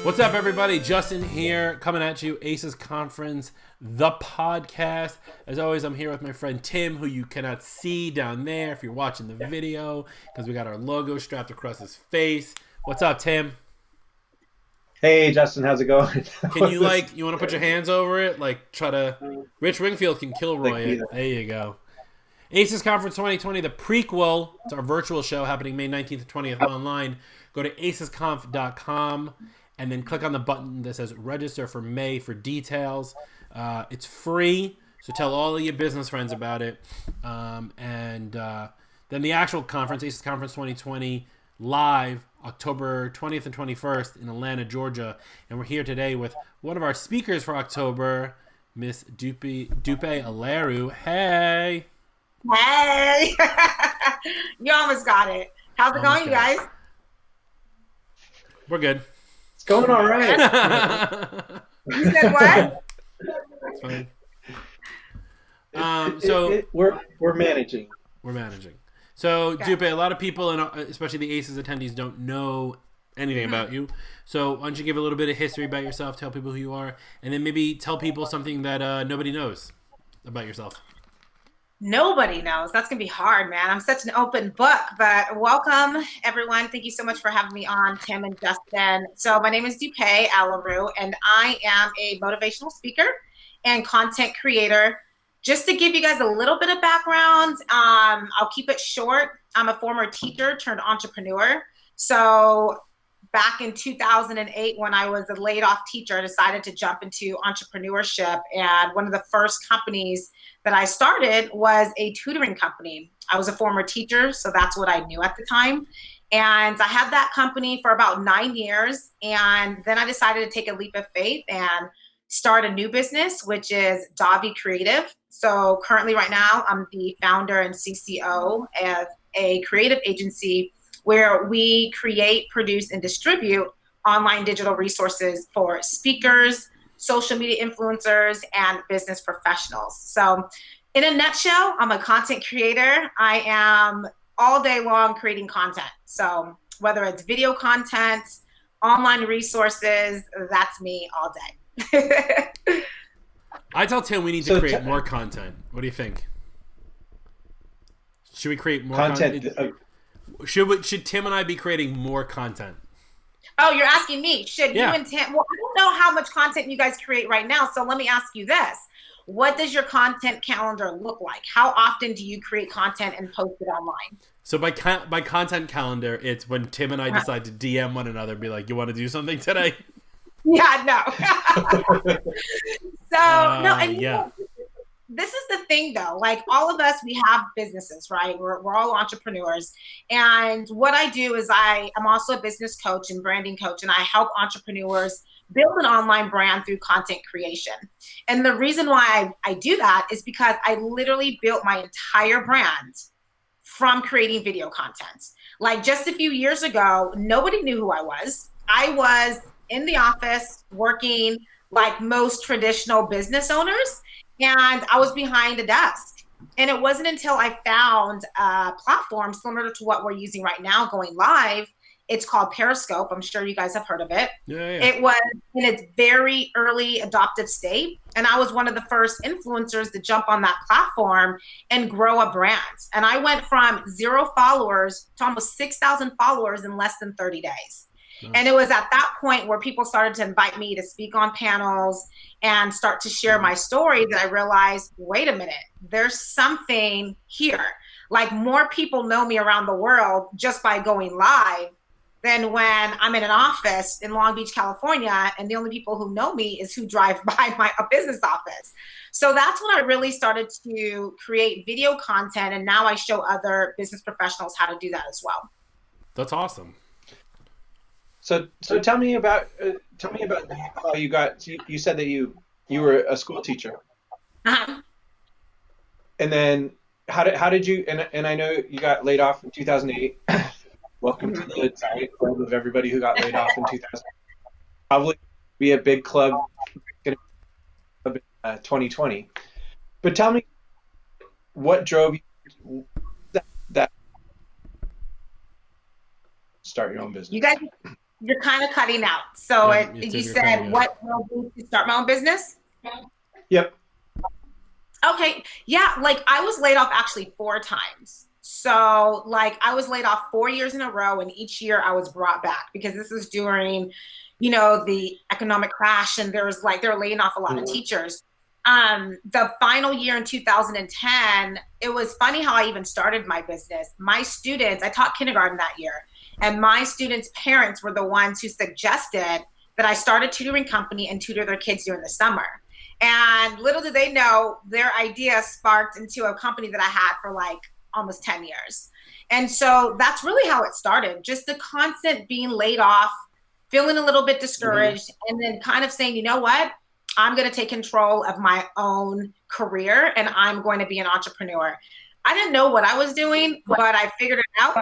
What's up, everybody? Justin here, coming at you. Aces Conference, the podcast. As always, I'm here with my friend Tim, who you cannot see down there if you're watching the video, because we got our logo strapped across his face. What's up, Tim? Hey, Justin, how's it going? Can you, you want to put your hands over it? Try to... Rich Wingfield can Kilroy it. There you go. Aces Conference 2020, the prequel. It's our virtual show happening May 19th to 20th online. Go to acesconf.com. and then click on the button that says register for May for details. It's free, so tell all of your business friends about it. Then the actual conference, Aces Conference 2020, live October 20th and 21st in Atlanta, Georgia. And we're here today with one of our speakers for October, Miss Dupé Aleru. Hey! Hey! You almost got it. How's it going, you guys? We're good. It's going all right. You said what? It's fine. We're managing. We're managing. So, okay. Dupé, a lot of people, and especially the Aces attendees, don't know anything about you. So, why don't you give a little bit of history about yourself, tell people who you are, and then maybe tell people something that nobody knows about yourself. Nobody knows. That's going to be hard, man. I'm such an open book, but welcome, everyone. Thank you so much for having me on, Tim and Justin. So my name is Dupé Aleru, and I am a motivational speaker and content creator. Just to give you guys a little bit of background, I'll keep it short. I'm a former teacher turned entrepreneur. So back in 2008, when I was a laid off teacher, I decided to jump into entrepreneurship. And one of the first companies that I started was a tutoring company. I was a former teacher, so that's what I knew at the time. And I had that company for about 9 years. And then I decided to take a leap of faith and start a new business, which is Davi Creative. So currently right now, I'm the founder and CCO of a creative agency where we create, produce, and distribute online digital resources for speakers, social media influencers, and business professionals. So in a nutshell, I'm a content creator. I am all day long creating content. So whether it's video content, online resources, that's me all day. I tell Tim we need to create more content. What do you think? Should we create more content? Should Tim and I be creating more content? Oh, you're asking me. Should you and Tim? Well, I don't know how much content you guys create right now. So let me ask you this. What does your content calendar look like? How often do you create content and post it online? So by content calendar, it's when Tim and I decide to DM one another and be like, you want to do something today? Yeah, no. You know, this is the thing though, like all of us, we have businesses, right? We're all entrepreneurs. And what I do is I'm also a business coach and branding coach, and I help entrepreneurs build an online brand through content creation. And the reason why I do that is because I literally built my entire brand from creating video content. Like just a few years ago, nobody knew who I was. I was in the office working like most traditional business owners, and I was behind a desk. And it wasn't until I found a platform similar to what we're using right now going live. It's called Periscope. I'm sure you guys have heard of it. Yeah. It was in its very early adoptive state. And I was one of the first influencers to jump on that platform and grow a brand. And I went from 0 followers to almost 6,000 followers in less than 30 days. Nice. And it was at that point where people started to invite me to speak on panels and start to share my story that I realized, wait a minute, there's something here. Like more people know me around the world just by going live than when I'm in an office in Long Beach, California, and the only people who know me is who drive by my business office. So that's when I really started to create video content, and now I show other business professionals how to do that as well. That's awesome. So tell me about how you got. You said that you were a school teacher, and then how did you? And I know you got laid off in 2008. Welcome to the giant club of everybody who got laid off in 2000. Probably be a big club in 2020. But tell me, what drove you that start your own business? You guys, You're kind of cutting out. So Yeah, you you're said cutting out. what drove me to start my own business? Yep. Okay. Yeah. Like I was laid off actually 4 times. So like I was laid off 4 years in a row, and each year I was brought back because this is during, the economic crash, and there was like they were laying off a lot of teachers. The final year in 2010, it was funny how I even started my business. My students, I taught kindergarten that year, and my students' parents were the ones who suggested that I start a tutoring company and tutor their kids during the summer. And little did they know, their idea sparked into a company that I had for like almost 10 years. And so that's really how it started. Just the constant being laid off, feeling a little bit discouraged, and then kind of saying, you know what? I'm going to take control of my own career and I'm going to be an entrepreneur. I didn't know what I was doing, but I figured it out.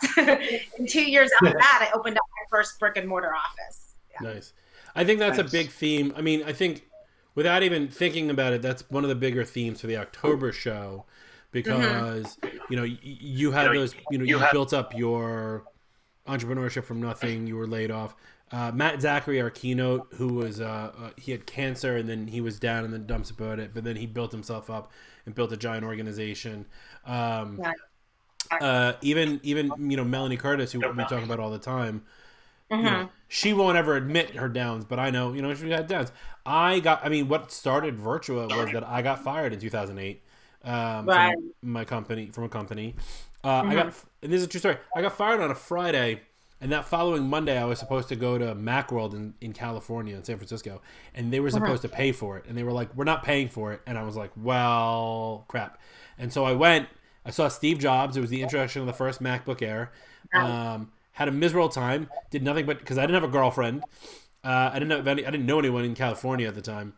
And 2 years after that, I opened up my first brick and mortar office. Yeah. Nice. I think that's a big theme. I mean, I think without even thinking about it, that's one of the bigger themes for the October show, because you had those, you built up your entrepreneurship from nothing. You were laid off. Matt Zachary, our keynote, who was he had cancer and then he was down in the dumps about it, but then he built himself up and built a giant organization. Even Melanie Curtis, who we talk about all the time, she won't ever admit her downs, but I know she had downs. What started Virtua was that I got fired in 2008 from a company. And this is a true story. I got fired on a Friday. And that following Monday, I was supposed to go to Macworld in California, in San Francisco, and they were supposed to pay for it. And they were like, we're not paying for it. And I was like, well, crap. And so I went. I saw Steve Jobs. It was the introduction of the first MacBook Air. Had a miserable time. Did nothing but, because I didn't have a girlfriend. I didn't know anyone in California at the time.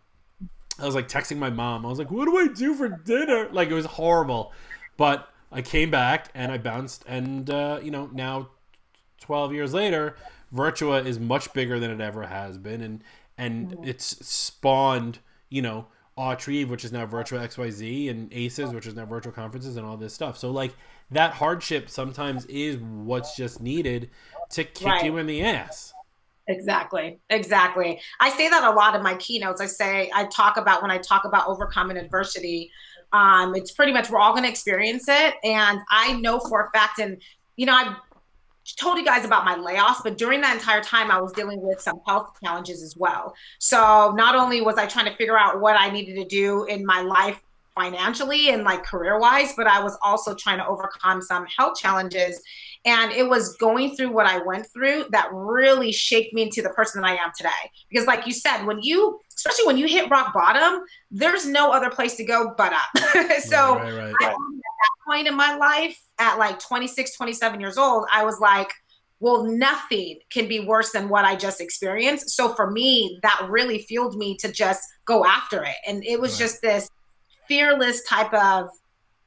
I was like texting my mom. I was like, what do I do for dinner? Like, it was horrible. But I came back and I bounced. And, now 12 years later, Virtua is much bigger than it ever has been, and it's spawned, Autrieve, which is now Virtua XYZ, and ACES, which is now Virtual Conferences, and all this stuff. So like that hardship sometimes is what's just needed to kick you in the ass. Exactly. I say that a lot in my keynotes. When I talk about overcoming adversity, it's pretty much we're all going to experience it, and I know for a fact, and I told you guys about my layoffs, but during that entire time, I was dealing with some health challenges as well. So not only was I trying to figure out what I needed to do in my life financially and like career-wise, but I was also trying to overcome some health challenges. And it was going through what I went through that really shaped me into the person that I am today. Because like you said, especially when you hit rock bottom, there's no other place to go but up. So right. at that point in my life, at like 26, 27 years old, I was like, well, nothing can be worse than what I just experienced. So for me, that really fueled me to just go after it. And it was just this fearless type of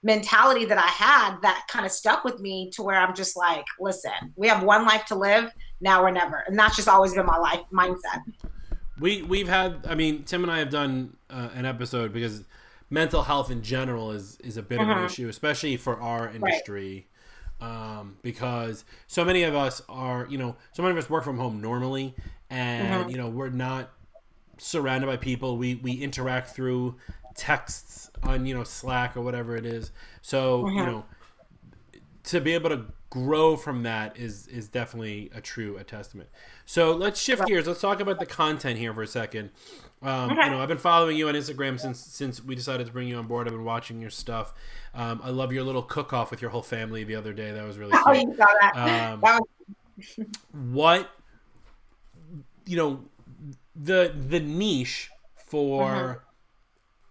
mentality that I had that kind of stuck with me to where I'm just like, listen, we have one life to live, now or never. And that's just always been my life mindset. We've had, Tim and I have done an episode because mental health in general is a bit of an issue, especially for our industry. Because so many of us work from home normally, and we're not surrounded by people. We interact through texts on Slack or whatever it is. So to be able to grow from that is definitely a testament. So let's shift gears. Let's talk about the content here for a second. I've been following you on Instagram since we decided to bring you on board. I've been watching your stuff. I love your little cook-off with your whole family the other day. That was really cute. Oh, you saw that. What the niche for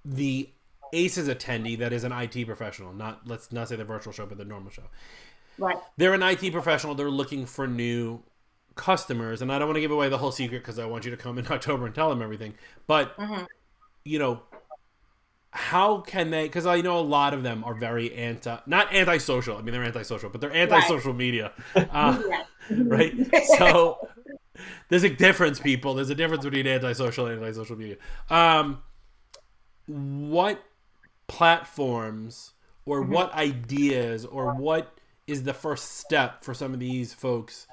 the ACES attendee that is an IT professional, let's not say the virtual show, but the normal show. Right. They're an IT professional. They're looking for new customers, and I don't want to give away the whole secret because I want you to come in October and tell them everything. But how can they? Because I know a lot of them are very not antisocial. They're antisocial, but they're anti-social media, right? So there's a difference, people. There's a difference between antisocial and anti-social media. What platforms or what ideas or what is the first step for some of these folks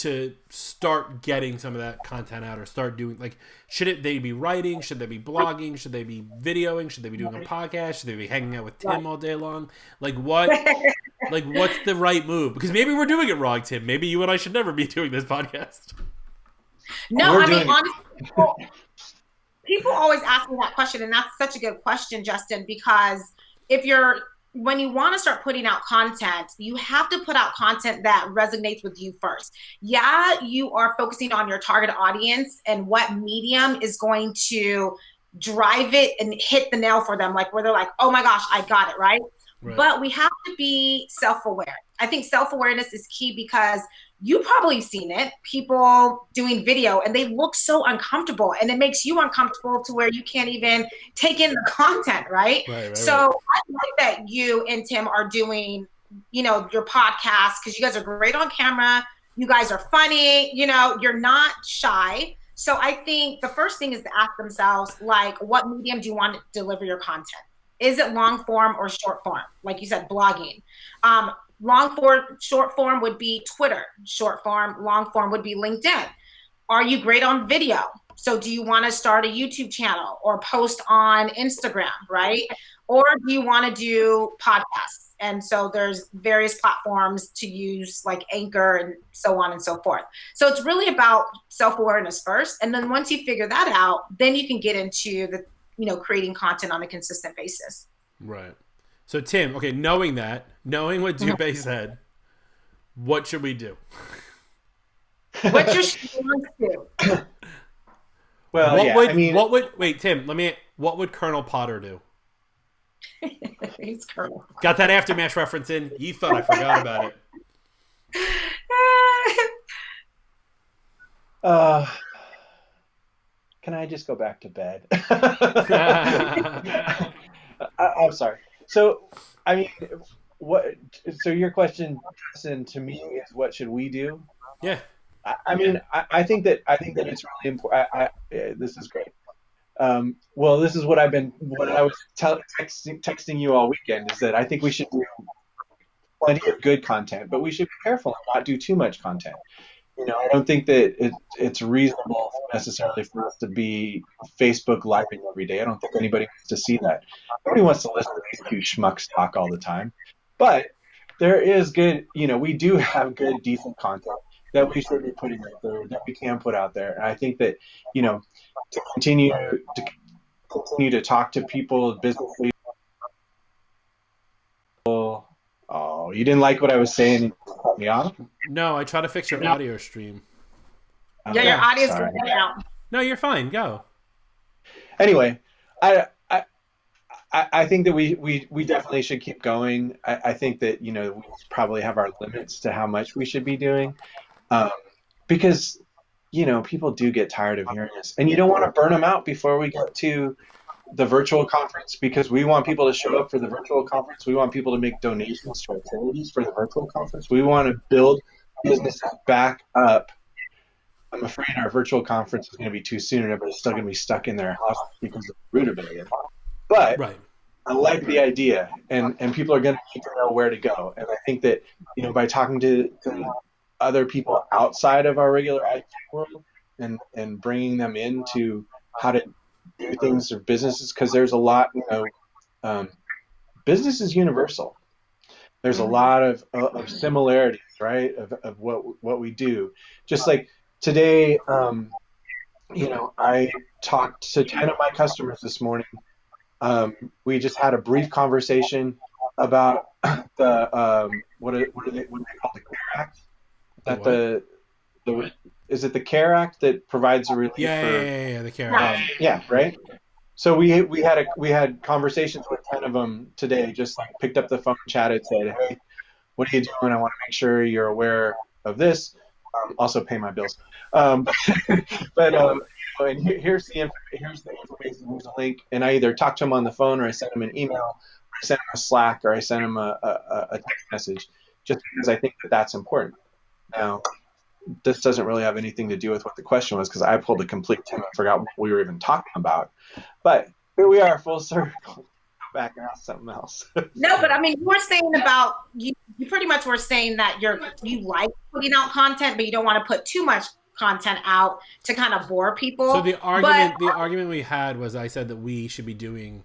to start getting some of that content out, or start doing, like, should they be writing? Should they be blogging? Should they be videoing? Should they be doing a podcast? Should they be hanging out with Tim all day long? Like, what's the right move? Because maybe we're doing it wrong, Tim. Maybe you and I should never be doing this podcast. No, I mean, honestly, people always ask me that question, and that's such a good question, Justin, because when you want to start putting out content, you have to put out content that resonates with you first. Yeah, you are focusing on your target audience and what medium is going to drive it and hit the nail for them, like where they're like, oh my gosh, I got it, right? But we have to be self-aware. I think self-awareness is key, because you probably have seen it, people doing video, and they look so uncomfortable, and it makes you uncomfortable to where you can't even take in the content, right? So I like that you and Tim are doing, your podcast, because you guys are great on camera. You guys are funny, you're not shy. So I think the first thing is to ask themselves, like, what medium do you want to deliver your content? Is it long form or short form? Like you said, blogging. Long form, short form would be Twitter. Short form, long form would be LinkedIn. Are you great on video? So do you want to start a YouTube channel or post on Instagram, right? Or do you want to do podcasts? And so there's various platforms to use, like Anchor and so on and so forth. So it's really about self-awareness first. And then once you figure that out, then you can get into the, creating content on a consistent basis. Right. So Tim, okay, knowing what Dupé said, what should we do? What you should do? Well, Tim, what would Colonel Potter do? He's Colonel. Got that Aftermath reference in? You thought I forgot about it. Can I just go back to bed? I'm sorry. So, I mean, so your question, Justin, to me is, what should we do? Yeah. I think that it's really important. This is great. Well, this is what I was texting you all weekend, is that I think we should do plenty of good content, but we should be careful and not do too much content. I don't think that it's reasonable necessarily for us to be Facebook living every day. I don't think anybody wants to see that. Nobody wants to listen to these two schmucks talk all the time. But there is good, we do have good, decent content that we should be putting out there, that we can put out there. And I think that, to continue to talk to people, business leaders. Oh, you didn't like what I was saying and you cut me off? No, I try to fix your audio stream. Yeah, your audio's going out. No, you're fine. Go. Anyway, I think that we definitely should keep going. I think that, we probably have our limits to how much we should be doing. Because, people do get tired of hearing us. And you don't want to burn them out before we get to the virtual conference, because we want people to show up for the virtual conference. We want people to make donations to attendees for the virtual conference. We want to build businesses back up. I'm afraid our virtual conference is going to be too soon, and everybody's still going to be stuck in their house because of the rutabaga. But I like the idea, and people are going to need to know where to go. And I think that, by talking to other people outside of our regular IT world and bringing them into how to do things or businesses, because there's a lot, business is universal. There's a lot of similarities, right, of what we do. Just like today, I talked to 10 of my customers this morning. We just had a brief conversation about the what do they call the CARE Act? Is it the CARE Act that provides a relief? Yeah, the CARE Act. Yeah, right. So we had conversations with 10 of them today. Just like picked up the phone, chatted, said, "Hey, what are you doing? I want to make sure you're aware of this. Also pay my bills." And here's the information. Here's a link, and I either talk to them on the phone, or I send them an email, or I send them a Slack, or I send them a text message, just because I think that that's important. Now, this doesn't really have anything to do with what the question was, because I pulled a complete Tim and forgot what we were even talking about. But here we are, full circle. Back and ask something else. No, but I mean, you were saying about you you pretty much were saying that you like putting out content, but you don't want to put too much content out to kind of bore people. So the argument we had was, I said that we should be doing,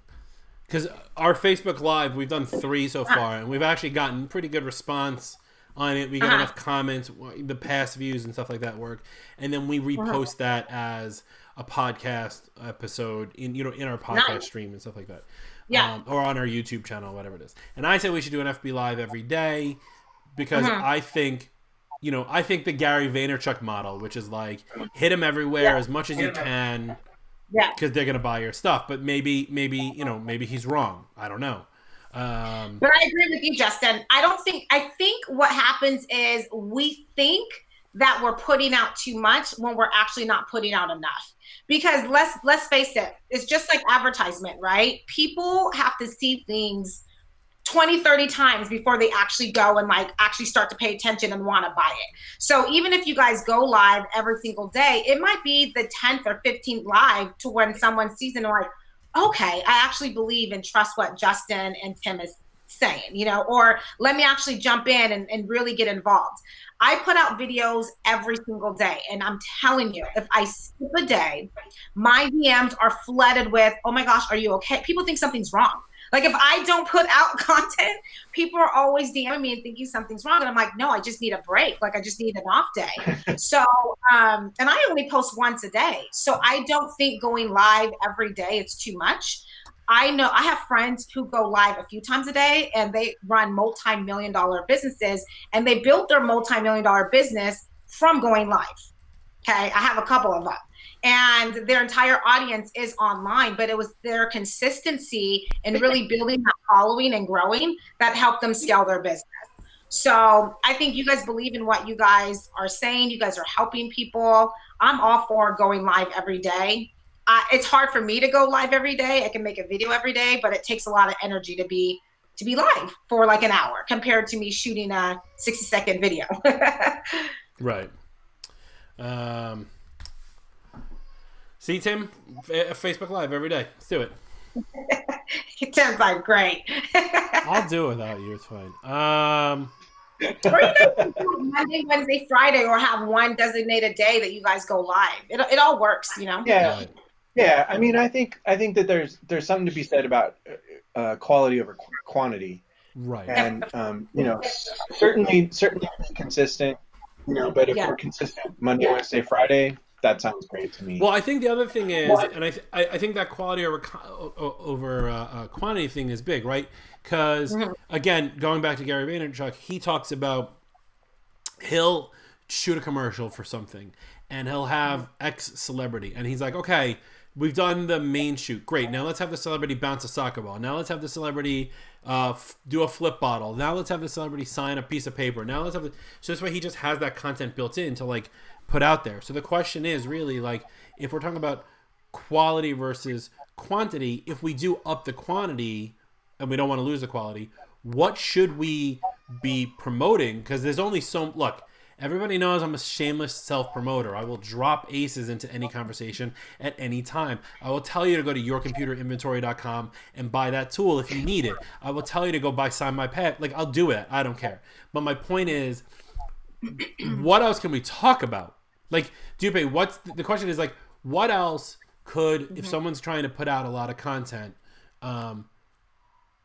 because our Facebook Live, we've done 3 so far, and we've actually gotten pretty good response on it. We got enough comments, the past views and stuff like that work, and then we repost that as a podcast episode in our podcast stream and stuff like that. Yeah. Or on our YouTube channel, whatever it is. And I said we should do an FB Live every day because I think the Gary Vaynerchuk model, which is like hit him everywhere as much as you can, because they're gonna buy your stuff. But maybe he's wrong. I don't know. But I agree with you, Justin. I think what happens is we think that we're putting out too much when we're actually not putting out enough. Because let's face it, it's just like advertisement, right? People have to see things 20, 30 times before they actually go and actually start to pay attention and want to buy it. So even if you guys go live every single day, it might be the 10th or 15th live to when someone sees it and they're like, okay, I actually believe and trust what Justin and Tim is saying, or let me actually jump in and really get involved. I put out videos every single day, and I'm telling you, if I skip a day, my DMs are flooded with, oh my gosh, are you okay? People think something's wrong. Like if I don't put out content, people are always DMing me and thinking something's wrong. And I'm like, no, I just need a break. Like I just need an off day. So, and I only post once a day. So I don't think going live every day, it's too much. I know I have friends who go live a few times a day and they run multi-million-dollar businesses, and they built their multi-million-dollar business from going live. Okay. I have a couple of them, and their entire audience is online, but it was their consistency and really building that following and growing that helped them scale their business. So I think you guys believe in what you guys are saying. You guys are helping people. I'm all for going live every day. It's hard for me to go live every day. I can make a video every day, but it takes a lot of energy to be live for like an hour compared to me shooting a 60-second video. Right. See, Tim, Facebook Live every day. Let's do it. Tim's like, great. I'll do it without you. It's fine. Or you guys do Monday, Wednesday, Friday, or have one designated day that you guys go live. It all works, Yeah. Right. Yeah. I mean, I think that there's something to be said about quality over quantity. Right. And certainly be consistent. But if we're consistent Monday, Wednesday, Friday, that sounds great to me. Well, I think the other thing is, and I think that quality over quantity thing is big, right? Because again, going back to Gary Vaynerchuk, he talks about he'll shoot a commercial for something, and he'll have X celebrity, and he's like, okay, we've done the main shoot, great. Now let's have the celebrity bounce a soccer ball. Now let's have the celebrity do a flip bottle. Now let's have the celebrity sign a piece of paper. Now let's have so this way he just has that content built in to like put out there. So the question is really like, if we're talking about quality versus quantity, if we do up the quantity and we don't want to lose the quality, what should we be promoting? Because there's only look, everybody knows I'm a shameless self-promoter. I will drop aces into any conversation at any time. I will tell you to go to yourcomputerinventory.com and buy that tool if you need it. I will tell you to go buy Sign My Pet. Like, I'll do it. I don't care. But my point is, what else can we talk about? Like, Dupé, the question is like, what else could, if someone's trying to put out a lot of content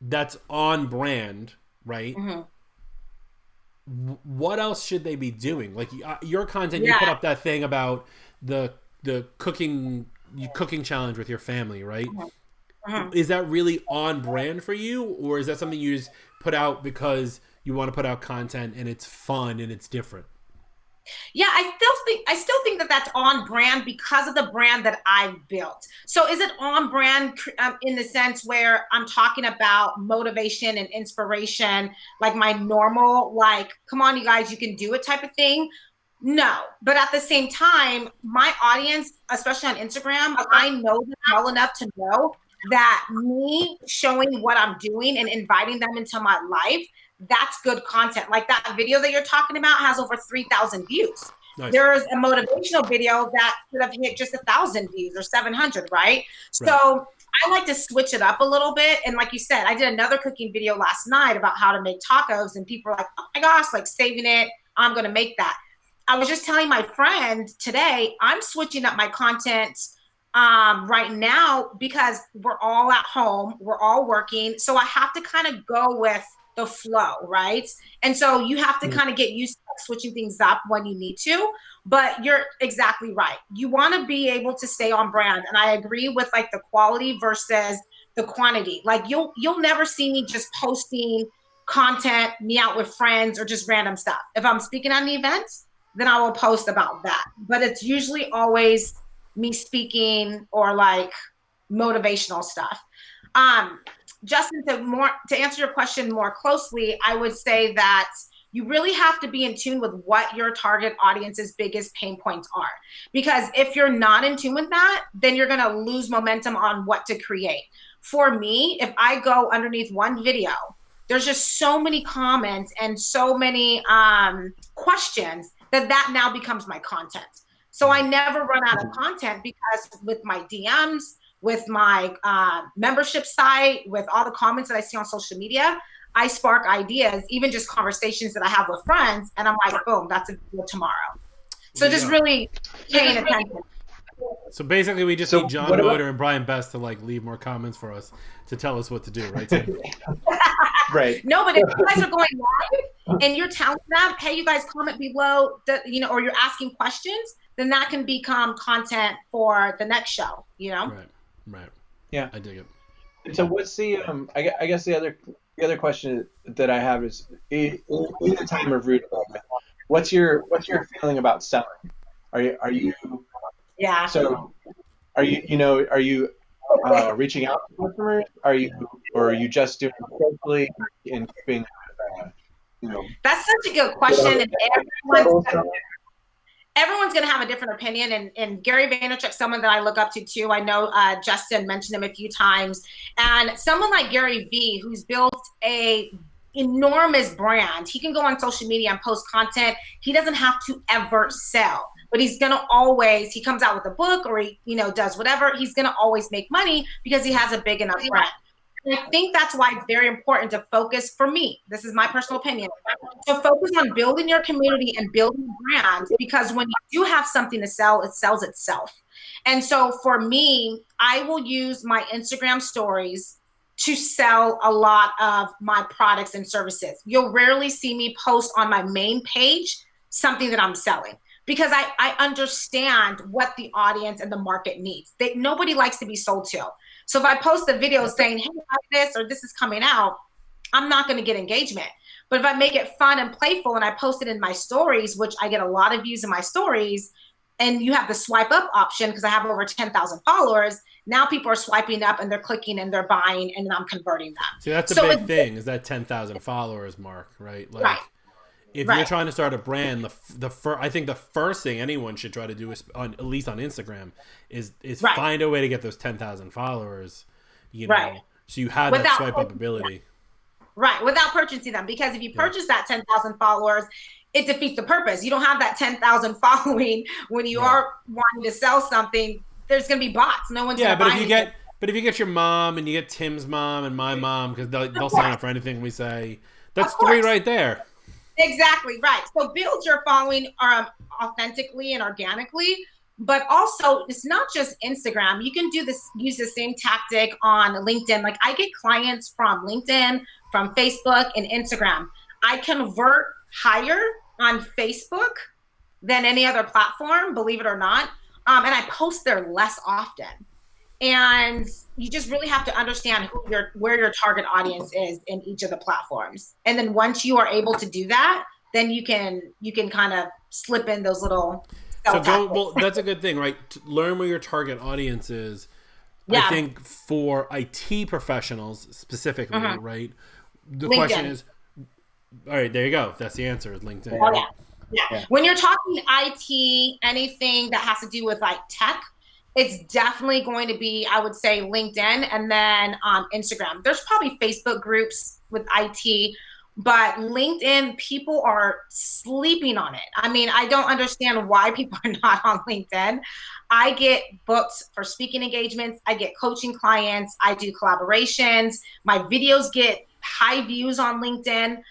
that's on brand, right? What else should they be doing? Like your content, you put up that thing about the cooking challenge with your family, right? Is that really on brand for you, or is that something you just put out because you want to put out content and it's fun and it's different? Yeah, I still think that that's on brand because of the brand that I've built. So is it on brand in the sense where I'm talking about motivation and inspiration, like my normal, like, come on, you guys, you can do it type of thing? No. But at the same time, my audience, especially on Instagram, I know them well enough to know that me showing what I'm doing and inviting them into my life, that's good content. Like that video that you're talking about has over 3,000 views. Nice. There's a motivational video that could have hit just 1,000 views or 700, right? So I like to switch it up a little bit. And like you said, I did another cooking video last night about how to make tacos, and people are like, oh my gosh, like saving it. I'm going to make that. I was just telling my friend today, I'm switching up my content right now because we're all at home, we're all working. So I have to kind of go with the flow, right? And so you have to kind of get used to switching things up when you need to. But you're exactly right. You want to be able to stay on brand. And I agree with like the quality versus the quantity. Like you'll never see me just posting content, me out with friends, or just random stuff. If I'm speaking at an event, then I will post about that. But it's usually always me speaking or like motivational stuff. Justin, to answer your question more closely, I would say that you really have to be in tune with what your target audience's biggest pain points are. Because if you're not in tune with that, then you're going to lose momentum on what to create. For me, if I go underneath one video, there's just so many comments and so many questions that now becomes my content. So I never run out of content because with my DMs, with my membership site, with all the comments that I see on social media, I spark ideas, even just conversations that I have with friends. And I'm like, boom, that's a video tomorrow. So just really paying attention. So basically we just need John Motor and Brian Best to like leave more comments for us to tell us what to do, right, Tim? Right. No, but if you guys are going live and you're telling them, hey, you guys comment below, or you're asking questions, then that can become content for the next show, Right. Yeah. I dig it. And so what's the I guess the other question that I have is in the time of root development, what's your feeling about selling? Are you Yeah. So are you reaching out to customers? Are you just doing it closely and keeping That's such a good question, and everyone's going to have a different opinion. And Gary Vaynerchuk, someone that I look up to too. I know Justin mentioned him a few times. And someone like Gary V, who's built a enormous brand, he can go on social media and post content. He doesn't have to ever sell, but he's going to always, he comes out with a book or he, does whatever. He's going to always make money because he has a big enough brand. And I think that's why it's very important to focus, for me, this is my personal opinion, to focus on building your community and building a brand, because when you do have something to sell, it sells itself. And so for me, I will use my Instagram stories to sell a lot of my products and services. You'll rarely see me post on my main page something that I'm selling, because I understand what the audience and the market needs. Nobody likes to be sold to. So if I post a video saying, hey, I have this, or this is coming out, I'm not going to get engagement. But if I make it fun and playful and I post it in my stories, which I get a lot of views in my stories, and you have the swipe up option because I have over 10,000 followers, now people are swiping up and they're clicking and they're buying, and I'm converting them. See, that's a big thing, is that 10,000 followers mark, right? Like, right. If you're trying to start a brand, I think the first thing anyone should try to do is, at least on Instagram, is find a way to get those 10,000 followers, so you have that swipe up ability. Right, without purchasing them, because if you purchase that 10,000 followers, it defeats the purpose. You don't have that 10,000 following when you are wanting to sell something. There's going to be bots. No one's going to buy anything. But if you get your mom and you get Tim's mom and my mom, because they'll sign up for anything we say, that's 3 right there. Exactly right. So build your following authentically and organically, but also it's not just Instagram. You can use the same tactic on LinkedIn. Like I get clients from LinkedIn, from Facebook, and Instagram. I convert higher on Facebook than any other platform, believe it or not. And I post there less often. And you just really have to understand where your target audience is in each of the platforms. And then once you are able to do that, then you can kind of slip in those little well, that's a good thing, right? To learn where your target audience is. Yeah. I think for IT professionals specifically, right? The LinkedIn. Question is, all right, there you go. That's the answer, is LinkedIn. Oh, yeah. When you're talking IT, anything that has to do with like tech, it's definitely going to be, I would say, LinkedIn, and then Instagram. There's probably Facebook groups with IT, But LinkedIn, people are sleeping on it. I mean, I don't understand why people are not on LinkedIn. I get booked for speaking engagements. I get coaching clients. I do collaborations. My videos get high views on LinkedIn.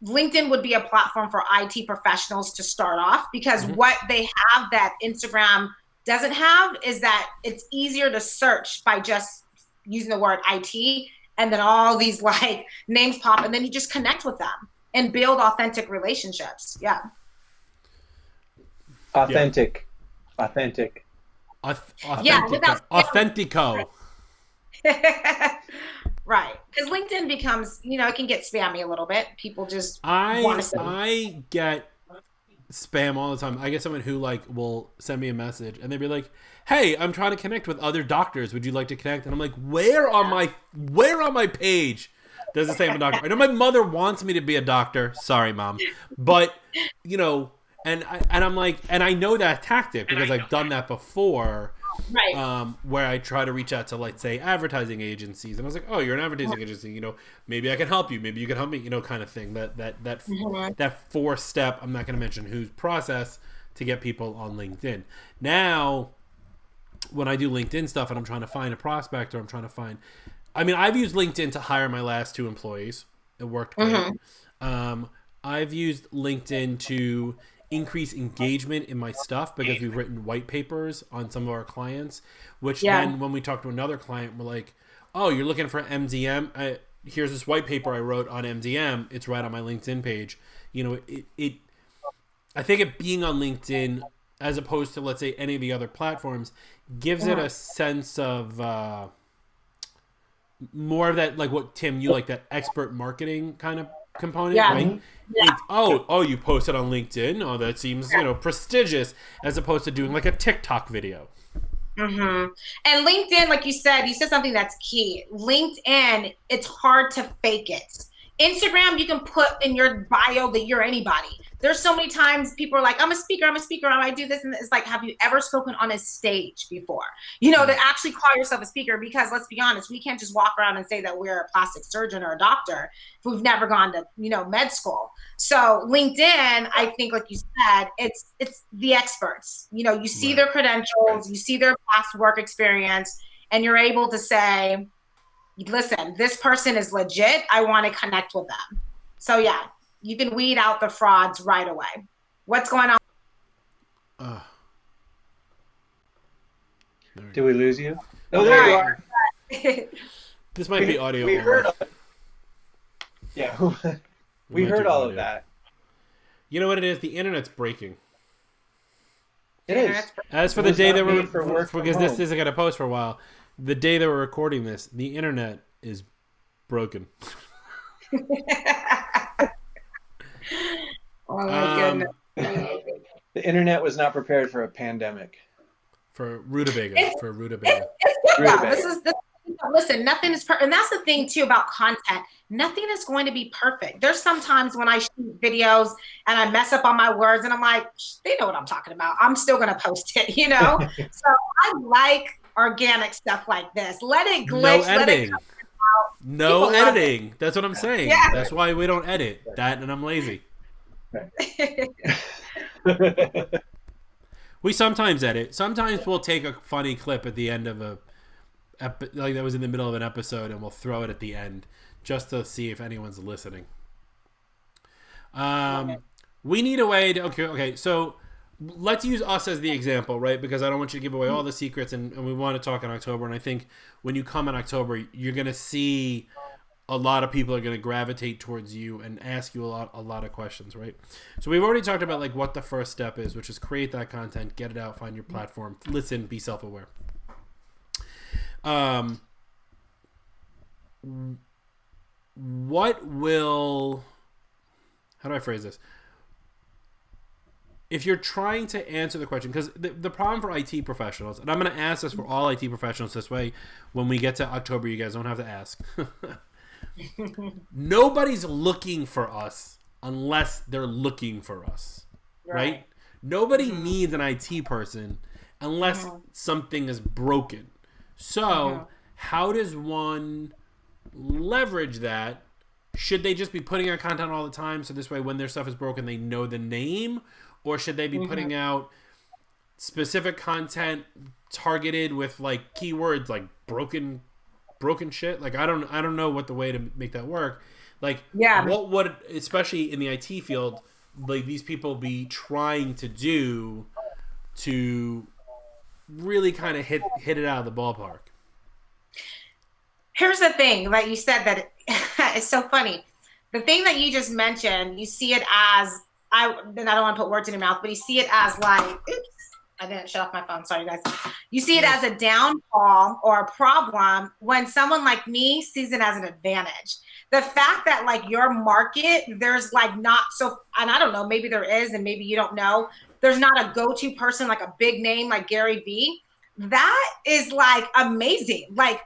LinkedIn would be a platform for IT professionals to start off, because what they have that Instagram doesn't have is that it's easier to search by just using the word IT, and then all these like names pop, and then you just connect with them and build authentic relationships. Yeah. Authentic. Yeah, without Authentico. Right, because LinkedIn becomes, it can get spammy a little bit. People just want to. I get spam all the time. I get someone who like will send me a message and they'd be like, "Hey, I'm trying to connect with other doctors. Would you like to connect?" And I'm like, "Where on my page does it say I'm a doctor?" I know my mother wants me to be a doctor. Sorry, Mom, but and I'm like, and I know that tactic because I've done that before. Right. Where I try to reach out to, like, say, advertising agencies, and I was like, "Oh, you're an advertising agency. Maybe I can help you. Maybe you can help me. Kind of thing." That 4-step. I'm not going to mention whose process to get people on LinkedIn. Now, when I do LinkedIn stuff and I'm trying to find a prospect, or I'm trying to find, I've used LinkedIn to hire my last 2 employees. It worked great. I've used LinkedIn to increase engagement in my stuff because we've written white papers on some of our clients, which then when we talk to another client, we're like, "Oh, you're looking for MDM? Here's this white paper I wrote on MDM. It's right on my LinkedIn page." I think it being on LinkedIn as opposed to, let's say, any of the other platforms gives it a sense of more of that, like what Tim, you like, that expert marketing kind of component, right? Yeah. It's, you posted on LinkedIn. Oh, that seems prestigious, as opposed to doing like a TikTok video. And LinkedIn, like you said something that's key. LinkedIn, it's hard to fake it. Instagram, you can put in your bio that you're anybody. There's so many times people are like, I'm a speaker, I might do this. And it's like, have you ever spoken on a stage before? To actually call yourself a speaker, because let's be honest, we can't just walk around and say that we're a plastic surgeon or a doctor if we've never gone to, med school. So LinkedIn, I think, like you said, it's the experts. You see their credentials, you see their past work experience, and you're able to say, listen, this person is legit. I want to connect with them. So yeah, you can weed out the frauds right away. What's going on? Did we lose you? Oh, there you are. This might be audio. We heard all of it. Yeah, we heard all of that. You know what it is? The internet's breaking. It is. As for the day that we're, because this isn't going to post for a while, the day that we're recording this, the internet is broken. Oh my goodness. The internet was not prepared for a pandemic. For rutabaga. It's good though. Listen, nothing is perfect. And that's the thing too about content. Nothing is going to be perfect. There's sometimes when I shoot videos and I mess up on my words and I'm like, they know what I'm talking about. I'm still going to post it, So I like organic stuff like this. Let it glitch. No editing. No editing. That's what I'm saying. Yeah. That's why we don't edit that, and I'm lazy. We sometimes edit. Sometimes we'll take a funny clip at the end of like that was in the middle of an episode, and we'll throw it at the end just to see if anyone's listening. We need a way to okay. So let's use us as the example, right? Because I don't want you to give away all the secrets, and we want to talk in October. And I think when you come in October, you're going to see a lot of people are going to gravitate towards you and ask you a lot of questions, right? So we've already talked about like what the first step is, which is create that content, get it out, find your platform, listen, be self-aware. How do I phrase this? If you're trying to answer the question, because the problem for IT professionals, and I'm going to ask this for all IT professionals this way, when we get to October, you guys don't have to ask. Nobody's looking for us unless they're looking for us, right? Nobody needs an IT person unless something is broken. So how does one leverage that, should they just be putting out content all the time so this way when their stuff is broken they know the name, or should they be putting out specific content targeted with like keywords like broken shit? Like I don't know what the way to make that work. Like what would, especially in the IT field, like these people be trying to do to really kind of hit it out of the ballpark? Here's the thing that you said that it's so funny. The thing that you just mentioned, you see it as, I don't want to put words in your mouth, but you see it as like, oops, I didn't shut off my phone. Sorry, guys. You see it as a downfall or a problem when someone like me sees it as an advantage. The fact that like your market, there's like not so, and I don't know, maybe there is, and maybe you don't know, there's not a go-to person, like a big name like Gary Vee. That is like amazing. Like,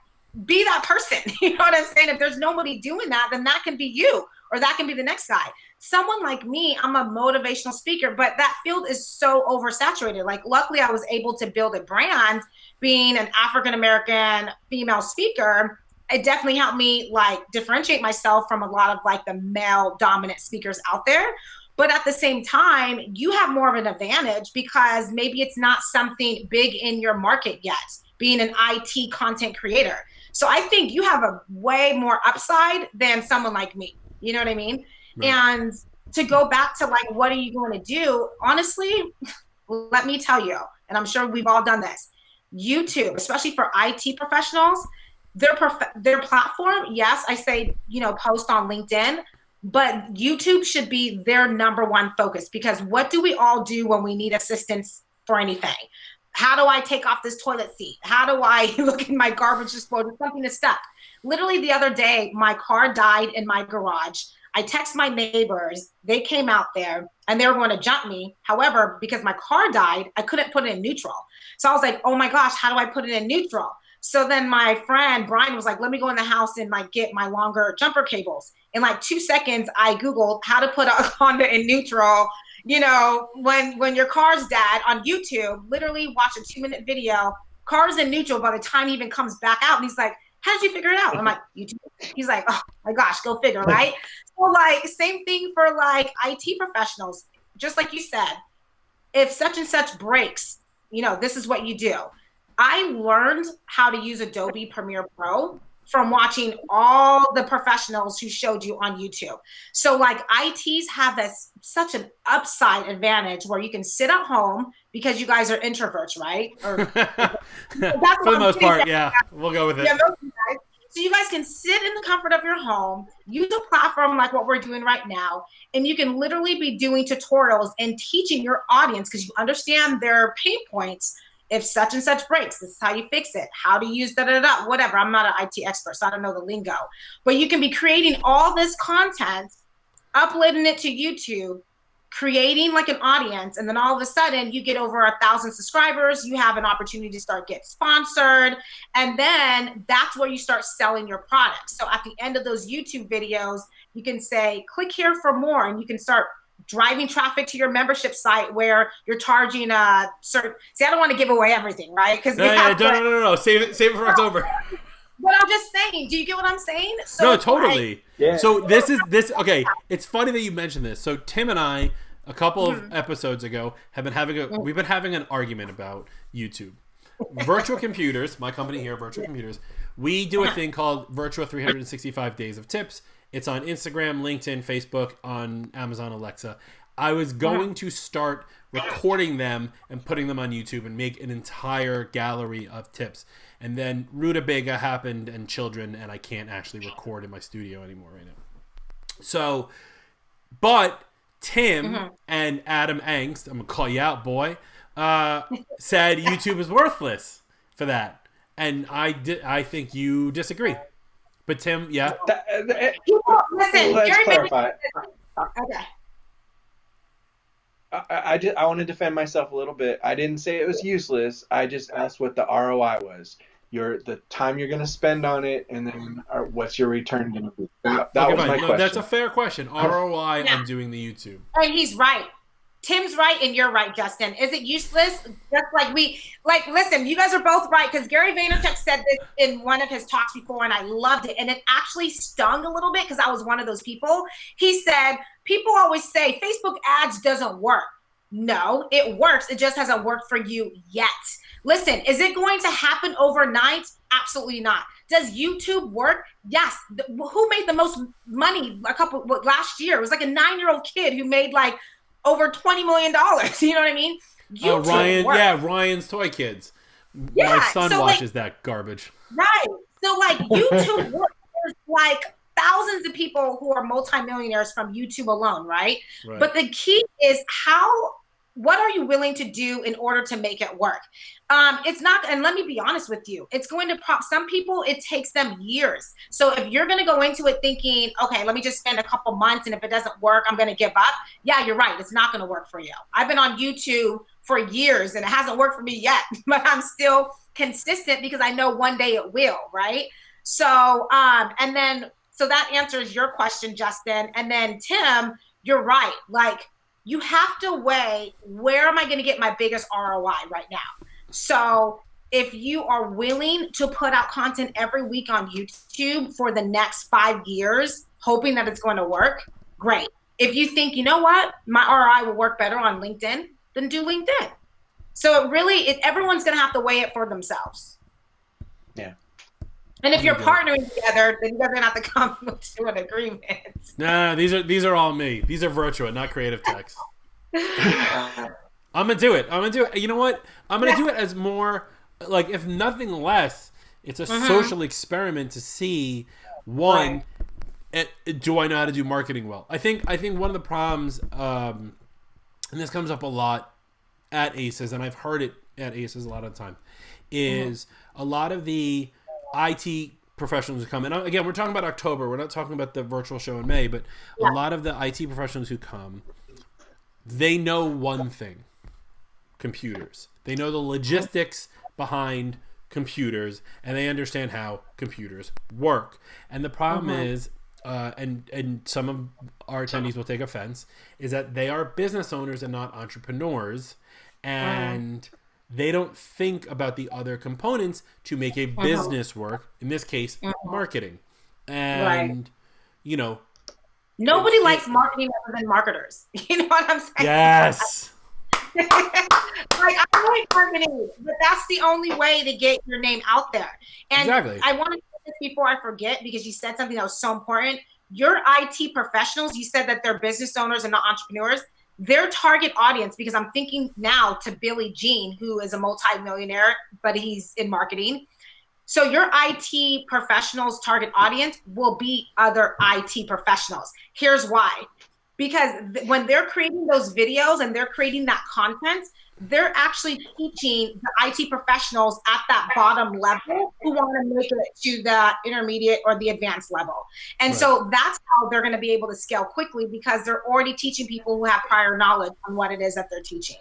be that person. You know what I'm saying? If there's nobody doing that, then that can be you, or that can be the next guy. Someone like me, I'm a motivational speaker, but that field is so oversaturated. Like, luckily I was able to build a brand being an African-American female speaker. It definitely helped me like differentiate myself from a lot of like the male dominant speakers out there. But at the same time, you have more of an advantage because maybe it's not something big in your market yet, being an IT content creator. So I think you have a way more upside than someone like me. You know what I mean? Right. And to go back to like, what are you going to do? Honestly, let me tell you, and I'm sure we've all done this, YouTube, especially for IT professionals, their platform, yes, I say, you know, post on LinkedIn, but YouTube should be their number one focus, because what do we all do when we need assistance for anything? How do I take off this toilet seat? How do I look in my garbage disposal? Something is stuck. Literally the other day, my car died in my garage. I text my neighbors. They came out there and they were going to jump me. However, because my car died, I couldn't put it in neutral. So I was like, oh my gosh, how do I put it in neutral? So then my friend, Brian, was like, let me go in the house and like get my longer jumper cables. In like 2 seconds, I Googled how to put a Honda in neutral. You know, when your car's dead on YouTube, literally watch a 2-minute video, car's in neutral by the time he even comes back out. And he's like, how did you figure it out? I'm like, YouTube. He's like, oh my gosh, go figure, right? So like, same thing for like IT professionals. Just like you said, if such and such breaks, you know, this is what you do. I learned how to use Adobe Premiere Pro from watching all the professionals who showed you on YouTube. So like ITs have such an upside advantage where you can sit at home because you guys are introverts, right? Or, for the most part, yeah. We'll go with it. Yeah, so you guys can sit in the comfort of your home, use a platform like what we're doing right now, and you can literally be doing tutorials and teaching your audience because you understand their pain points. If such and such breaks, this is how you fix it, how to use da-da-da, whatever. I'm not an IT expert, so I don't know the lingo. But you can be creating all this content, uploading it to YouTube, creating like an audience, and then all of a sudden you get over 1,000 subscribers, you have an opportunity to start get sponsored, and then that's where you start selling your product. So at the end of those YouTube videos, you can say, click here for more, and you can start driving traffic to your membership site where you're charging a certain. See, I don't want to give away everything, right? Because no. Save it for October. But I'm just saying, do you get what I'm saying? So no, totally. Yeah. So this. Okay, it's funny that you mentioned this. So Tim and I, a couple of episodes ago, we've been having an argument about YouTube. Virtual Computers, my company here, Virtual Computers, we do a thing called Virtual 365 Days of Tips. It's on Instagram, LinkedIn, Facebook, on Amazon Alexa. I was going to start recording them and putting them on YouTube and make an entire gallery of tips. And then rutabaga happened and children, and I can't actually record in my studio anymore right now. So, but Tim and Adam Angst, I'm going to call you out, boy, said YouTube is worthless for that. And I think you disagree. But Tim, yeah. Listen, let's clarify. Okay. I want to defend myself a little bit. I didn't say it was useless. I just asked what the ROI was. The time you're going to spend on it, and then what's your return going to be? That was my question. That's a fair question. ROI on doing the YouTube. And he's right. Tim's right and you're right, Justin. Is it useless? Just listen, you guys are both right, because Gary Vaynerchuk said this in one of his talks before, and I loved it. And it actually stung a little bit because I was one of those people. He said, people always say Facebook ads doesn't work. No, it works. It just hasn't worked for you yet. Listen, is it going to happen overnight? Absolutely not. Does YouTube work? Yes. Who made the most money last year? It was like a 9-year-old kid who made like over $20 million. You know what I mean? Ryan, Ryan's Toy Kids. Yeah, my son watches that garbage. Right. So like YouTube works. There's like thousands of people who are multimillionaires from YouTube alone, right? But the key is what are you willing to do in order to make it work? It's not, and let me be honest with you, it's going to some people, it takes them years. So if you're going to go into it thinking, okay, let me just spend a couple months, and if it doesn't work, I'm going to give up. Yeah, you're right. It's not going to work for you. I've been on YouTube for years and it hasn't worked for me yet, but I'm still consistent because I know one day it will, right? So, so that answers your question, Justin. And then Tim, you're right. Like, you have to weigh, where am I going to get my biggest ROI right now? So if you are willing to put out content every week on YouTube for the next 5 years, hoping that it's going to work, great. If you think, you know what, my ROI will work better on LinkedIn, then do LinkedIn. So everyone's going to have to weigh it for themselves. Yeah. And if you're partnering together, then you guys are gonna have to come to an agreement. Nah, these are all me. These are virtual, not creative text. I'm gonna do it. You know what? I'm gonna do it as more, like, if nothing less, it's a social experiment to see, one, do I know how to do marketing well? I think one of the problems, and this comes up a lot at ACES, and I've heard it at ACES a lot of the time, is a lot of the IT professionals who come, and again, we're talking about October, we're not talking about the virtual show in May, but a lot of the IT professionals who come, they know one thing: computers. They know the logistics behind computers, and they understand how computers work. And the problem is, and some of our attendees will take offense, is that they are business owners and not entrepreneurs, and they don't think about the other components to make a business work, in this case, marketing. And, you know, nobody likes marketing other than marketers. You know what I'm saying? Yes. Like, I like marketing, but that's the only way to get your name out there. And exactly. I want to say this before I forget, because you said something that was so important. Your IT professionals, you said that they're business owners and not entrepreneurs. Their target audience, because I'm thinking now to Billy Jean, who is a multi-millionaire, but he's in marketing. So your IT professionals' target audience will be other IT professionals. Here's why. Because when they're creating those videos and they're creating that content, they're actually teaching the IT professionals at that bottom level who want to make it to the intermediate or the advanced level. And so that's how they're going to be able to scale quickly, because they're already teaching people who have prior knowledge on what it is that they're teaching.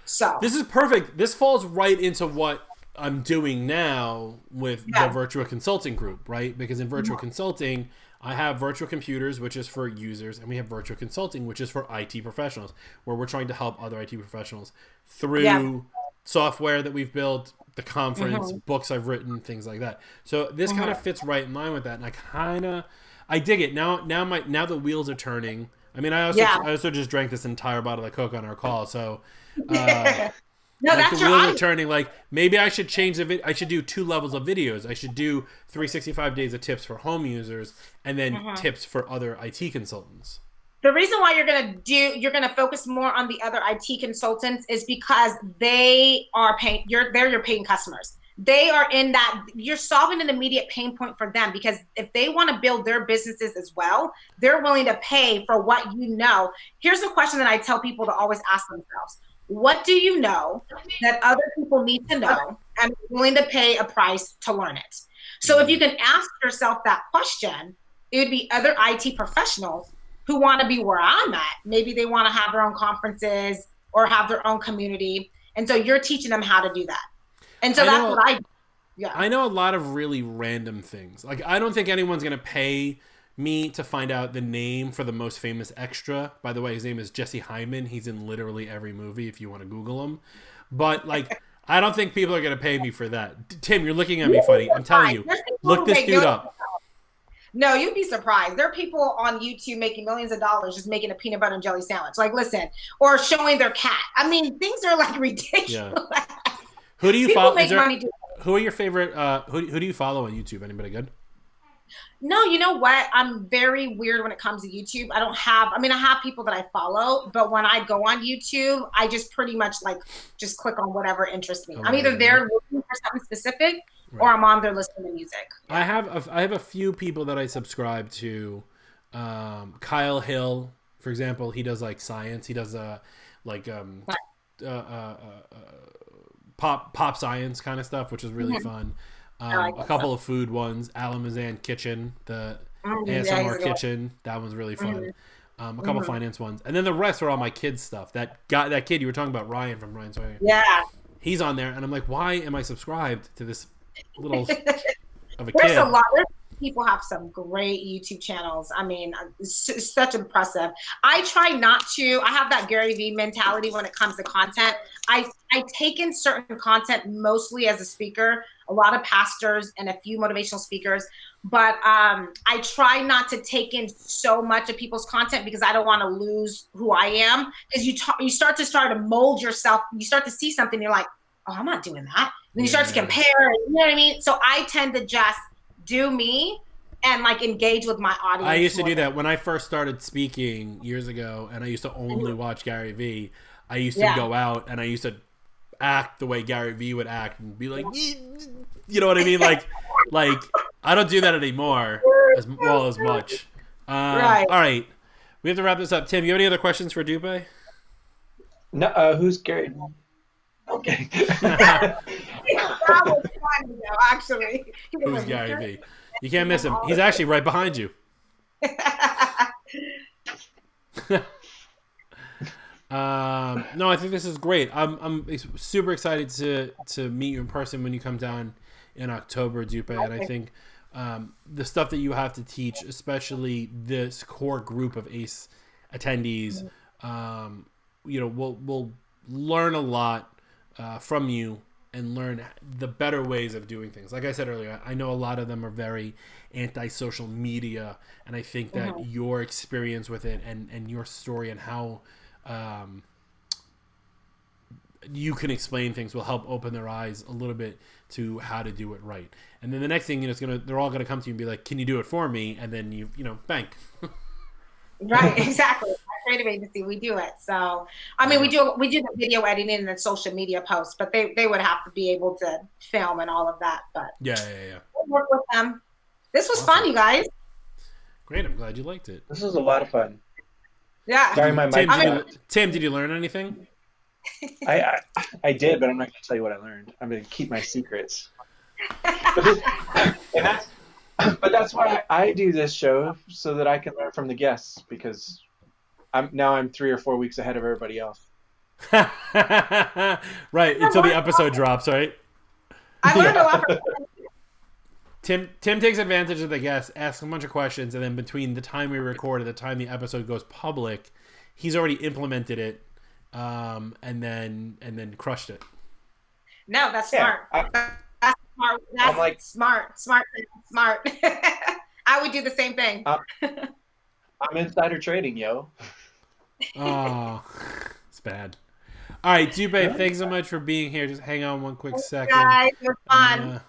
So this is perfect. This falls right into what I'm doing now with the virtual consulting group, right? Because in virtual consulting, I have virtual computers, which is for users, and we have virtual consulting, which is for IT professionals, where we're trying to help other IT professionals through software that we've built, the conference, books I've written, things like that. So this kind of fits right in line with that, and I dig it. Now the wheels are turning. I mean, I also just drank this entire bottle of Coke on our call, so no, like that's the wheels are turning. Like, maybe I should change I should do 2 levels of videos. I should do 365 days of tips for home users, and then tips for other IT consultants. The reason why you're gonna focus more on the other IT consultants is because they are they're your paying customers. They are in that, you're solving an immediate pain point for them, because if they want to build their businesses as well, they're willing to pay for what you know. Here's a question that I tell people to always ask themselves: what do you know that other people need to know and are willing to pay a price to learn it? So if you can ask yourself that question, it would be other IT professionals who want to be where I'm at. Maybe they want to have their own conferences or have their own community. And so you're teaching them how to do that. And so that's what I do. Yeah. I know a lot of really random things. Like, I don't think anyone's going to pay me to find out the name for the most famous extra. By the way, his name is Jesse Hyman. He's in literally every movie if you want to Google him. But like, I don't think people are going to pay me for that. Tim, you're looking at me funny. I'm telling you, look this dude up. No, you'd be surprised. There are people on YouTube making millions of dollars just making a peanut butter and jelly sandwich. Like, listen, or showing their cat. I mean, things are like ridiculous. Yeah. Who do you follow? Who are your favorite? Who do you follow on YouTube? Anybody good? No, you know what? I'm very weird when it comes to YouTube. I have people that I follow, but when I go on YouTube, I just pretty much just click on whatever interests me. I'm either there looking for something specific, or I'm on there listening to music. I have a few people that I subscribe to. Kyle Hill, for example, he does like science. He does pop science kind of stuff, which is really fun. A couple of food ones, Alamazan Kitchen, the ASMR Kitchen, that one's really fun. A couple of finance ones, and then the rest are all my kids stuff. That kid you were talking about, Ryan from Ryan Sawyer. Yeah, he's on there, and I'm like, why am I subscribed to this little of a There's kid? A lot. People have some great YouTube channels. I mean, it's such impressive. I try not to. I have that Gary Vee mentality when it comes to content. I take in certain content mostly as a speaker, a lot of pastors and a few motivational speakers, but I try not to take in so much of people's content because I don't want to lose who I am. Because you start to mold yourself. You start to see something, you're like, oh, I'm not doing that. And then you start to compare. You know what I mean? So I tend to just do me and engage with my audience. I used to do that when I first started speaking years ago, and I used to only watch Gary Vee. I used to go out and I used to act the way Gary Vee would act and be like, you know what I mean? Like I don't do that anymore as much. Right. All right. We have to wrap this up. Tim, you have any other questions for Dupé? No. Who's Gary? Okay. That was funny, though, actually. Who's Gary Vee? You can't miss him. He's actually right behind you. No, I think this is great. I'm super excited to meet you in person when you come down in October, Dupé. And I think the stuff that you have to teach, especially this core group of ACE attendees, we'll learn a lot from you and learn the better ways of doing things. Like I said earlier, I know a lot of them are very anti-social media, and I think that your experience with it and your story and how you can explain things will help open their eyes a little bit to how to do it right. And then the next thing, they're all gonna come to you and be like, "Can you do it for me?" And then bank. Right, exactly. Creative agency, we do it. So, I mean, we do the video editing and the social media posts, but they would have to be able to film and all of that. But yeah. We'll work with them. This was fun, you guys. Great. I'm glad you liked it. This was a lot of fun. Yeah. Sorry, my mic. Tim, did you learn anything? I did, but I'm not going to tell you what I learned. I'm going to keep my secrets. But that's why I do this show, so that I can learn from the guests, because I'm 3 or 4 weeks ahead of everybody else. Right, until the episode drops, right? I learned a lot from Tim takes advantage of the guests, asks a bunch of questions, and then between the time we record and the time the episode goes public, he's already implemented it, and then crushed it. No, that's smart. That's smart. That's smart. I would do the same thing. I'm insider trading, yo. Oh, it's bad. All right, Dupé, thanks so much for being here. Just hang on one quick second. Guys, it was fun.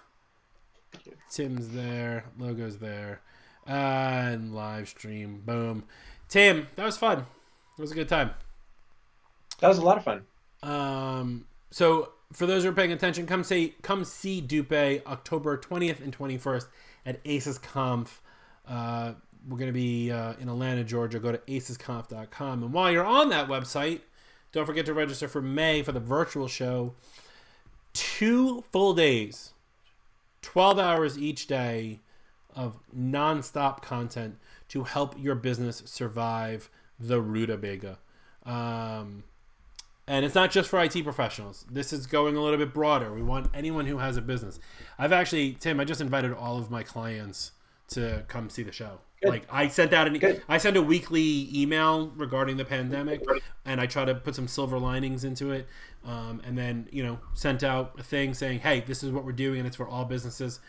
Tim's there. Logo's there. And live stream. Boom. Tim, that was fun. It was a good time. That was a lot of fun. So for those who are paying attention, come see Dupé October 20th and 21st at Aces Conf. We're going to be in Atlanta, Georgia. Go to acesconf.com. And while you're on that website, don't forget to register for May for the virtual show. 2 full days, 12 hours each day of nonstop content to help your business survive the rutabaga. And it's not just for IT professionals. This is going a little bit broader. We want anyone who has a business. Tim, I just invited all of my clients to come see the show. Good. Like I sent out Good. I sent a weekly email regarding the pandemic, and I try to put some silver linings into it, and then sent out a thing saying, hey, this is what we're doing, and it's for all businesses.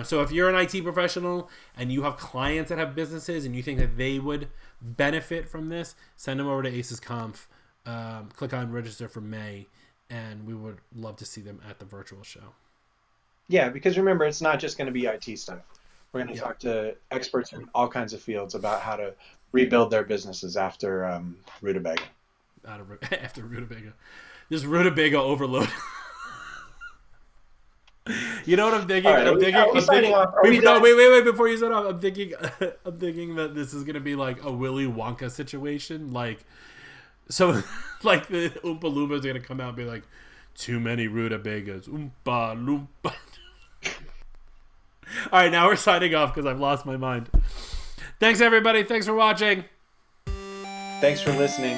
So if you're an IT professional and you have clients that have businesses and you think that they would benefit from this, send them over to Aces Conf. Click on register for May, and we would love to see them at the virtual show. Yeah, because remember, it's not just going to be IT stuff. We're going to talk to experts in all kinds of fields about how to rebuild their businesses after rutabaga. After rutabaga. This rutabaga overload. You know what I'm thinking? Right, I'm thinking. Wait. Before you sign off, I'm thinking that this is going to be like a Willy Wonka situation. So, like, the Oompa Loompas are going to come out and be like, too many rutabagas. Oompa Loompa. All right, now we're signing off because I've lost my mind. Thanks, everybody. Thanks for watching. Thanks for listening.